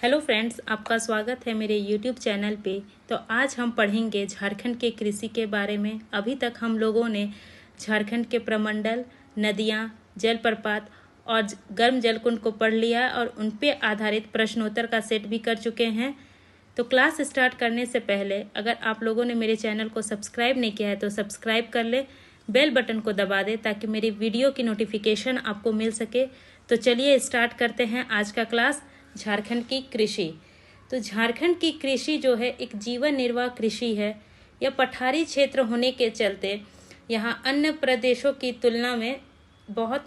Hello friends, आपका स्वागत है मेरे यूट्यूब चैनल पे। तो आज हम पढ़ेंगे झारखंड के कृषि के बारे में। अभी तक हम लोगों ने झारखंड के प्रमंडल, नदियाँ, जलप्रपात और गर्म जलकुंड को पढ़ लिया और उन पे आधारित प्रश्नोत्तर का सेट भी कर चुके हैं। तो क्लास स्टार्ट करने से पहले अगर आप लोगों ने मेरे चैनल को सब्सक्राइब नहीं किया है तो सब्सक्राइब कर ले, बेल बटन को दबा दे ताकि मेरी वीडियो की नोटिफिकेशन आपको मिल सके। तो चलिए स्टार्ट करते हैं आज का क्लास। झारखंड की कृषि। तो झारखंड की कृषि जो है एक जीवन निर्वाह कृषि है। यह पठारी क्षेत्र होने के चलते यहाँ अन्य प्रदेशों की तुलना में बहुत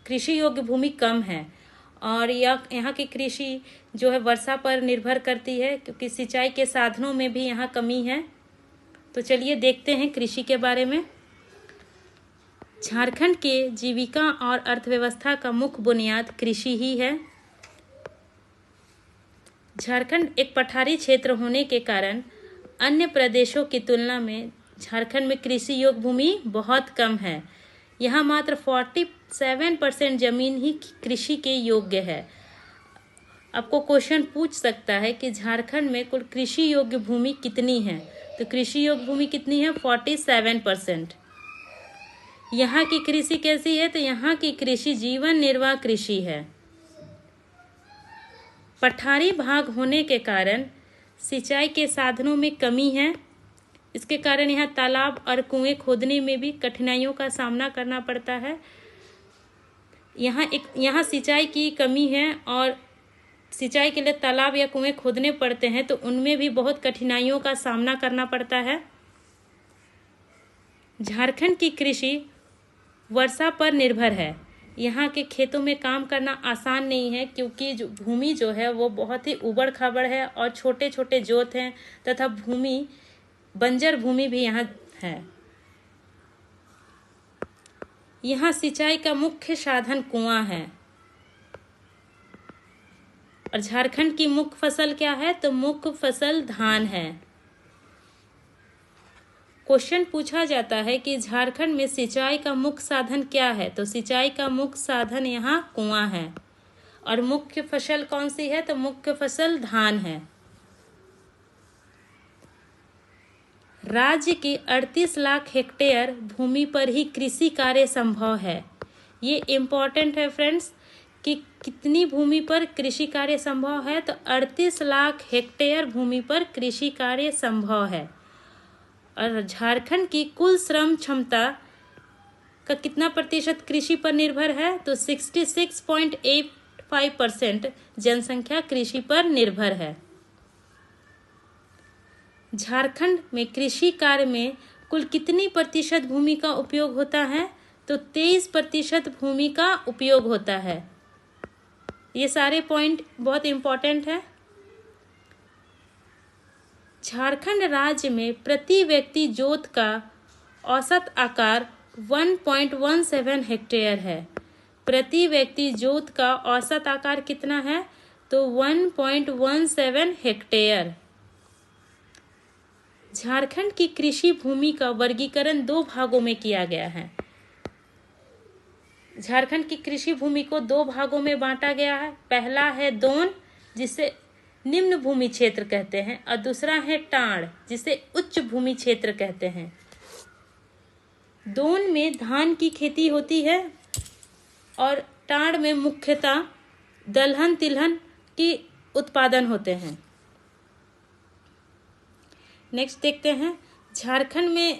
कृषि योग्य भूमि कम है और यहाँ की कृषि जो है वर्षा पर निर्भर करती है क्योंकि सिंचाई के साधनों में भी यहाँ कमी है। तो चलिए देखते हैं कृषि के बारे में। झारखंड के जीविका और अर्थव्यवस्था का मुख्य बुनियाद कृषि ही है। झारखंड एक पठारी क्षेत्र होने के कारण अन्य प्रदेशों की तुलना में झारखंड में कृषि योग्य भूमि बहुत कम है। यहाँ मात्र 47% जमीन ही कृषि के योग्य है। आपको क्वेश्चन पूछ सकता है कि झारखंड में कुल कृषि योग्य भूमि कितनी है, तो कृषि योग्य भूमि कितनी है? 47%। यहाँ की कृषि कैसी है? तो यहाँ की कृषि जीवन निर्वाह कृषि है। पठारी भाग होने के कारण सिंचाई के साधनों में कमी है। इसके कारण यहाँ तालाब और कुएं खोदने में भी कठिनाइयों का सामना करना पड़ता है। यहाँ सिंचाई की कमी है और सिंचाई के लिए तालाब या कुएं खोदने पड़ते हैं तो उनमें भी बहुत कठिनाइयों का सामना करना पड़ता है। झारखंड की कृषि वर्षा पर निर्भर है। यहाँ के खेतों में काम करना आसान नहीं है क्योंकि भूमि जो है वो बहुत ही उबड़ खाबड़ है और छोटे छोटे जोत हैं तथा बंजर भूमि भी यहाँ है। यहाँ सिंचाई का मुख्य साधन कुआं है। और झारखंड की मुख्य फसल क्या है? तो मुख्य फसल धान है। क्वेश्चन पूछा जाता है कि झारखंड में सिंचाई का मुख्य साधन क्या है? तो सिंचाई का मुख्य साधन यहाँ कुआं है। और मुख्य फसल कौन सी है? तो मुख्य फसल धान है। राज्य की 38 लाख हेक्टेयर भूमि पर ही कृषि कार्य संभव है। ये इम्पोर्टेंट है फ्रेंड्स कि कितनी भूमि पर कृषि कार्य संभव है? तो 38 लाख हेक्टेयर भूमि पर कृषि कार्य संभव है। और झारखंड की कुल श्रम क्षमता का कितना प्रतिशत कृषि पर निर्भर है? तो 66.85% जनसंख्या कृषि पर निर्भर है। झारखंड में कृषि कार्य में कुल कितनी प्रतिशत भूमि का उपयोग होता है? तो 23% भूमि का उपयोग होता है। ये सारे पॉइंट बहुत इंपॉर्टेंट है। झारखंड राज्य में प्रति व्यक्ति जोत का औसत आकार 1.17 हेक्टेयर है। प्रति व्यक्ति जोत का औसत आकार कितना है? तो 1.17 हेक्टेयर। झारखंड की कृषि भूमि का वर्गीकरण 2 भागों में किया गया है। झारखंड की कृषि भूमि को 2 भागों में बांटा गया है। पहला है दोन, जिसे निम्न भूमि क्षेत्र कहते हैं, और दूसरा है टांड़, जिसे उच्च भूमि क्षेत्र कहते हैं। दोन में धान की खेती होती है और टांड़ में मुख्यतः दलहन तिलहन की उत्पादन होते हैं। नेक्स्ट देखते हैं झारखंड में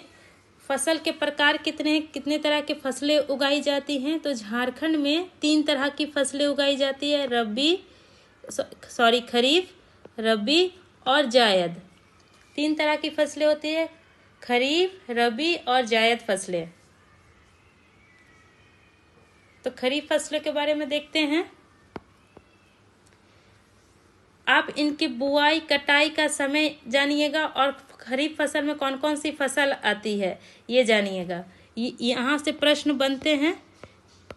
फसल के प्रकार कितने तरह की फसलें उगाई जाती हैं। तो झारखंड में 3 तरह की फसलें उगाई जाती है, खरीफ, रबी और जायद। 3 तरह की फसलें होती है, खरीफ, रबी और जायद फसलें। तो खरीफ फसलों के बारे में देखते हैं। आप इनकी बुआई कटाई का समय जानिएगा और खरीफ फसल में कौन कौन सी फसल आती है ये जानिएगा। यहाँ से प्रश्न बनते हैं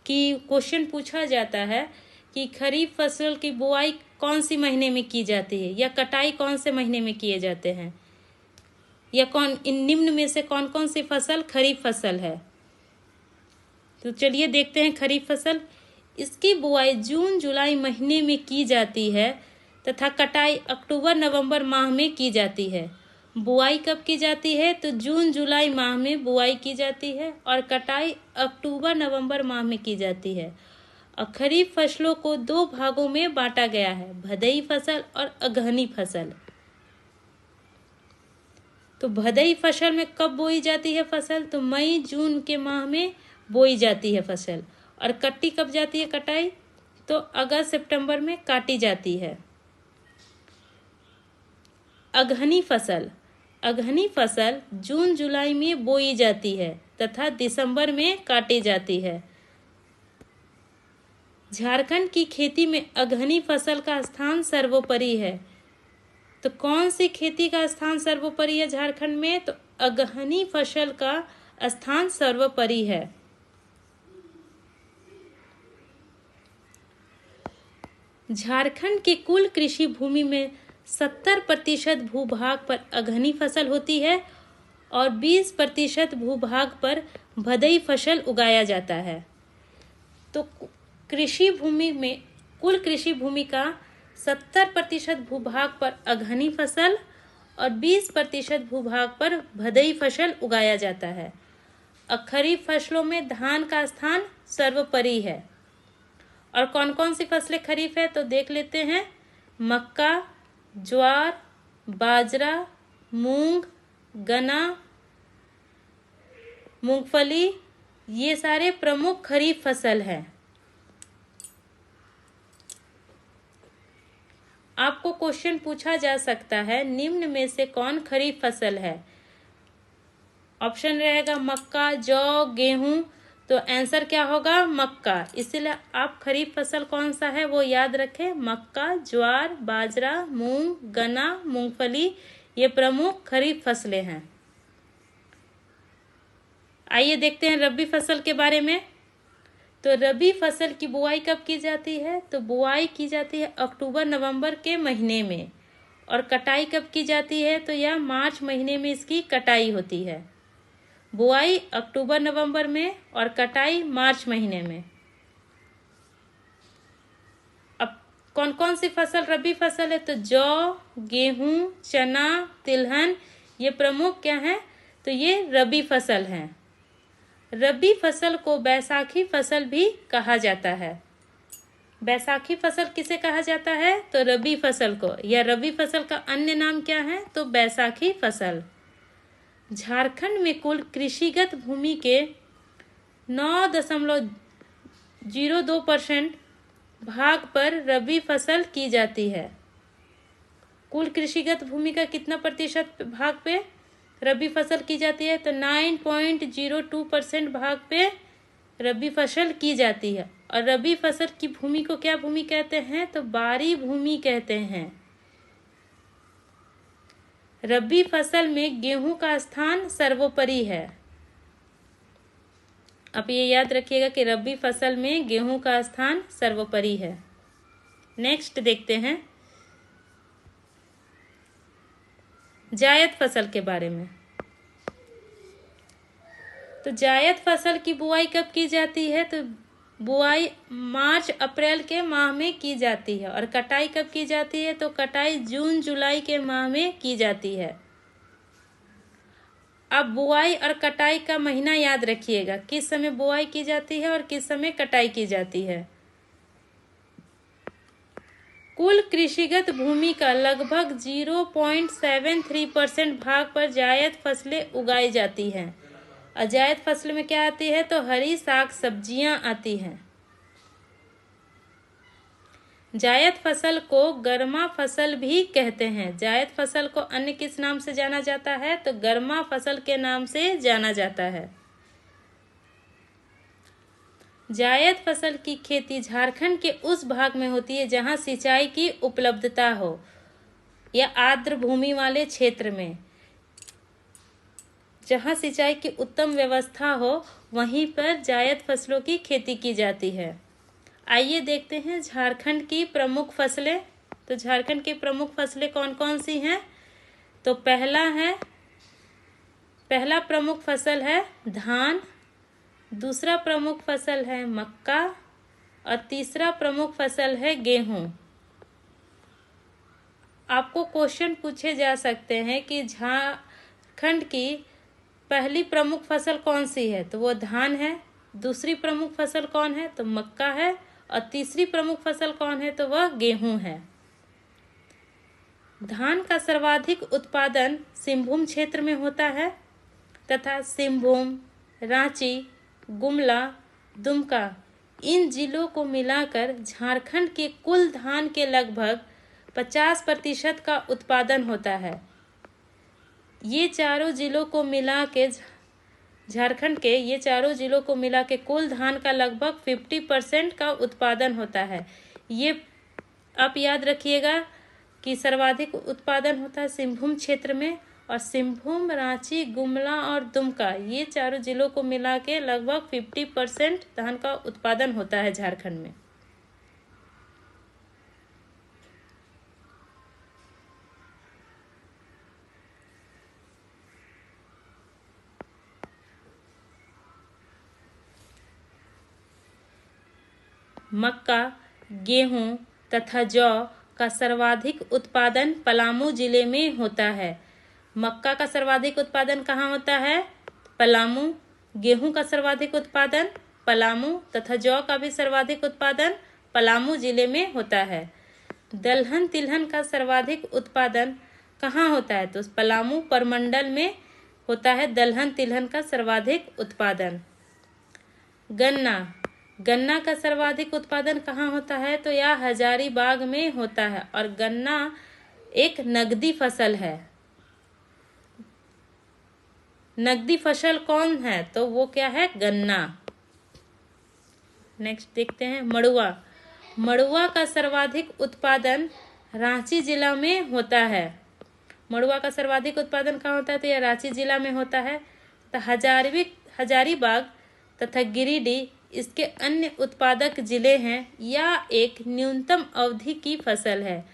कि क्वेश्चन पूछा जाता है कि खरीफ फसल की बुआई कौन सी महीने में की जाती है या कटाई कौन से महीने में किए जाते हैं, या इन निम्न में से कौन कौन सी फसल खरीफ फसल है। तो चलिए देखते हैं खरीफ फसल। इसकी बुआई जून जुलाई महीने में की जाती है तथा कटाई अक्टूबर नवंबर माह में की जाती है। बुआई कब की जाती है? तो जून जुलाई माह में बुआई की जाती है और कटाई अक्टूबर नवंबर माह में की जाती है। और खरीफ फसलों को दो भागों में बांटा गया है, भदई फसल और अगहनी फसल। तो भदई फसल में कब बोई जाती है फसल? तो मई जून के माह में बोई जाती है फसल। और कट्टी कब जाती है कटाई? तो अगस्त सितंबर में काटी जाती है। अगहनी फसल, अगहनी फसल जून जुलाई में बोई जाती है तथा दिसंबर में काटी जाती है। झारखंड की खेती में अगहनी फसल का स्थान सर्वोपरि है। तो कौन सी खेती का स्थान सर्वोपरि है झारखंड में? तो अगहनी फसल का स्थान सर्वोपरि है। झारखंड के कुल कृषि भूमि में 70% भूभाग पर अगहनी फसल होती है और 20% भूभाग पर भदई फसल उगाया जाता है। तो कृषि भूमि में कुल कृषि भूमि का 70% भूभाग पर अगहनी फसल और 20% भूभाग पर भदई फसल उगाया जाता है। खरीफ फसलों में धान का स्थान सर्वोपरि है। और कौन कौन सी फसलें खरीफ है तो देख लेते हैं। मक्का, ज्वार, बाजरा, मूंग, गन्ना, मूंगफली, ये सारे प्रमुख खरीफ फसल हैं। आपको क्वेश्चन पूछा जा सकता है, निम्न में से कौन खरीफ फसल है? ऑप्शन रहेगा मक्का, जौ, गेहूं। तो आंसर क्या होगा? मक्का। इसलिए आप खरीफ फसल कौन सा है वो याद रखें। मक्का, ज्वार, बाजरा, मूंग, गन्ना, मूंगफली, ये प्रमुख खरीफ फसलें हैं। आइए देखते हैं रबी फसल के बारे में। तो रबी फसल की बुआई कब की जाती है? तो बुआई की जाती है अक्टूबर नवंबर के महीने में। और कटाई कब की जाती है? तो यह मार्च महीने में इसकी कटाई होती है। बुआई अक्टूबर नवंबर में और कटाई मार्च महीने में। अब कौन कौन सी फसल रबी फसल है? तो जौ, गेहूं, चना, तिलहन, ये प्रमुख क्या हैं? तो ये रबी फसल हैं। रबी फसल को बैसाखी फसल भी कहा जाता है। बैसाखी फसल किसे कहा जाता है? तो रबी फसल को। या रबी फसल का अन्य नाम क्या है? तो बैसाखी फसल। झारखंड में कुल कृषिगत भूमि के 9.02% भाग पर रबी फसल की जाती है। कुल कृषिगत भूमि का कितना प्रतिशत भाग पे रबी फसल की जाती है? तो 9.02% भाग पे रबी फसल की जाती है। और रबी फसल की भूमि को क्या भूमि कहते हैं? तो बारी भूमि कहते हैं। रबी फसल में गेहूं का स्थान सर्वोपरि है। अब ये याद रखिएगा कि रबी फसल में गेहूं का स्थान सर्वोपरि है। नेक्स्ट देखते हैं जायद फसल के बारे में। तो जायद फसल की बुआई कब की जाती है? तो बुआई मार्च अप्रैल के माह में की जाती है। और कटाई कब की जाती है? तो कटाई जून जुलाई के माह में की जाती है। अब बुआई और कटाई का महीना याद रखिएगा, किस समय बुआई की जाती है और किस समय कटाई की जाती है। कुल कृषिगत भूमि का लगभग 0.73% भाग पर जायद फसलें उगाई जाती हैं। और जायद फसल में क्या आती है? तो हरी साग सब्जियां आती हैं। जायद फसल को गर्मा फसल भी कहते हैं। जायद फसल को अन्य किस नाम से जाना जाता है? तो गर्मा फसल के नाम से जाना जाता है। जायद फसल की खेती झारखंड के उस भाग में होती है जहां सिंचाई की उपलब्धता हो या आर्द्र भूमि वाले क्षेत्र में। जहां सिंचाई की उत्तम व्यवस्था हो वहीं पर जायद फसलों की खेती की जाती है। आइए देखते हैं झारखंड की प्रमुख फसलें। तो झारखंड की प्रमुख फसलें कौन कौन सी हैं? तो पहला प्रमुख फसल है धान, दूसरा प्रमुख फसल है मक्का और तीसरा प्रमुख फसल है गेहूं। आपको क्वेश्चन पूछे जा सकते हैं कि झारखंड की पहली प्रमुख फसल कौन सी है, तो वो धान है। दूसरी प्रमुख फसल कौन है, तो मक्का है। और तीसरी प्रमुख फसल कौन है, तो वह गेहूं है। धान का सर्वाधिक उत्पादन सिंहभूम क्षेत्र में होता है तथा सिंहभूम, रांची, गुमला, दुमका इन जिलों को मिलाकर झारखंड के कुल धान के लगभग 50% का उत्पादन होता है। ये चारों जिलों को मिला के झारखंड के ये चारों जिलों को मिला के कुल धान का लगभग 50% का उत्पादन होता है। ये आप याद रखिएगा कि सर्वाधिक उत्पादन होता है सिंहभूम क्षेत्र में, और सिंहभूम, रांची, गुमला और दुमका ये चारों जिलों को मिला के लगभग 50% धान का उत्पादन होता है झारखंड में। मक्का, गेहूं तथा जौ का सर्वाधिक उत्पादन पलामू जिले में होता है। मक्का का सर्वाधिक उत्पादन कहाँ होता है, पलामू। गेहूं का सर्वाधिक उत्पादन पलामू तथा जौ का भी सर्वाधिक उत्पादन पलामू जिले में होता है। दलहन तिलहन का सर्वाधिक उत्पादन कहाँ होता है, तो पलामू परमंडल में होता है दलहन तिलहन का सर्वाधिक उत्पादन। गन्ना का सर्वाधिक उत्पादन कहाँ होता है, तो यह हजारीबाग में होता है। और गन्ना एक नगदी फसल है। नगदी फसल कौन है, तो वो क्या है, गन्ना। नेक्स्ट देखते हैं मड़ुआ का सर्वाधिक उत्पादन रांची जिला में होता है। मड़ुआ का सर्वाधिक उत्पादन कहाँ होता है, तो यह रांची जिला में होता है। तो हजारीबाग तथा गिरिडीह इसके अन्य उत्पादक जिले हैं। या एक न्यूनतम अवधि की फसल है।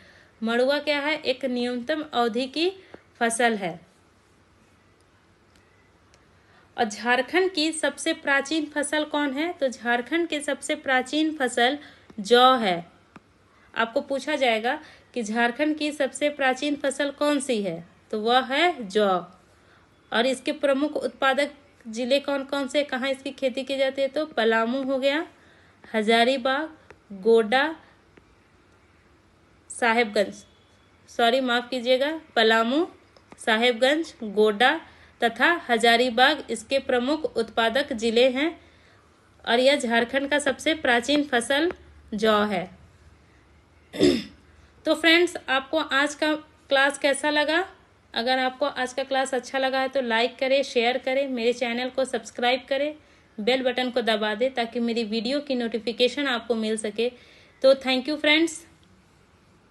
मड़ुआ क्या है, एक न्यूनतम अवधि की फसल है। और झारखंड की सबसे प्राचीन फसल कौन है, तो झारखंड की सबसे प्राचीन फसल जौ है। आपको पूछा जाएगा कि झारखंड की सबसे प्राचीन फसल कौन सी है, तो वह है जौ। और इसके प्रमुख उत्पादक जिले कौन कौन से, कहाँ इसकी खेती की जाती है, तो पलामू हो गया, हजारीबाग, गोड्डा, साहेबगंज, पलामू, साहेबगंज, गोड्डा तथा हजारीबाग इसके प्रमुख उत्पादक जिले हैं। और यह झारखंड का सबसे प्राचीन फसल जौ है। तो फ्रेंड्स, आपको आज का क्लास कैसा लगा? अगर आपको आज का क्लास अच्छा लगा है तो लाइक करें, शेयर करें, मेरे चैनल को सब्सक्राइब करें, बेल बटन को दबा दें ताकि मेरी वीडियो की नोटिफिकेशन आपको मिल सके। तो थैंक यू फ्रेंड्स।